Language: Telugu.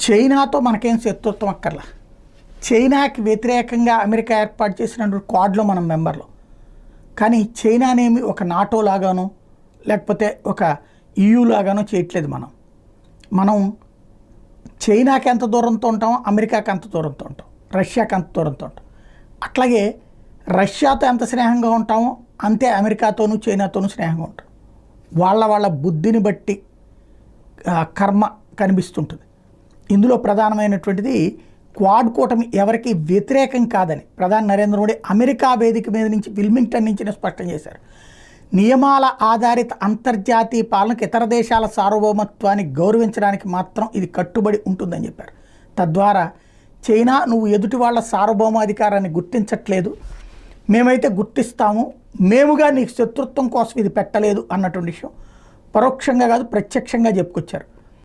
చైనాతో మనకేం శత్రుత్వం అక్కర్లా. చైనాకి వ్యతిరేకంగా అమెరికా ఏర్పాటు చేసిన క్వాడ్లో మనం మెంబర్లు. కానీ చైనానేమి ఒక నాటో లాగానో లేకపోతే ఒక EU లాగానో చేయట్లేదు. మనం చైనాకి ఎంత దూరంతో ఉంటామో అమెరికాకి అంత దూరంతో ఉంటాం, రష్యాకి అంత దూరంతో ఉంటాం. అట్లాగే రష్యాతో ఎంత స్నేహంగా ఉంటామో అంతే అమెరికాతోనూ చైనాతోనూ స్నేహంగా ఉంటాం. వాళ్ళ బుద్ధిని బట్టి కర్మ కనిపిస్తుంటుంది. ఇందులో ప్రధానమైనటువంటిది క్వాడ్ కూటమి ఎవరికి వ్యతిరేకం కాదని ప్రధాని నరేంద్ర మోడీ అమెరికా వేదిక మీద నుంచి విల్మింగ్టన్ నుంచి స్పష్టం చేశారు. నియమాల ఆధారిత అంతర్జాతీయ పాలనకు ఇతర దేశాల సార్వభౌమత్వాన్ని గౌరవించడానికి మాత్రం ఇది కట్టుబడి ఉంటుందని చెప్పారు. తద్వారా చైనా నువ్వు ఎదుటి వాళ్ళ సార్వభౌమాధికారాన్ని గుర్తించట్లేదు, మేమైతే గుర్తిస్తాము, మేముగా నీకు శత్రుత్వం కోసం ఇది పెట్టలేదు అన్నటువంటి విషయం పరోక్షంగా కాదు ప్రత్యక్షంగా చెప్పుకొచ్చారు.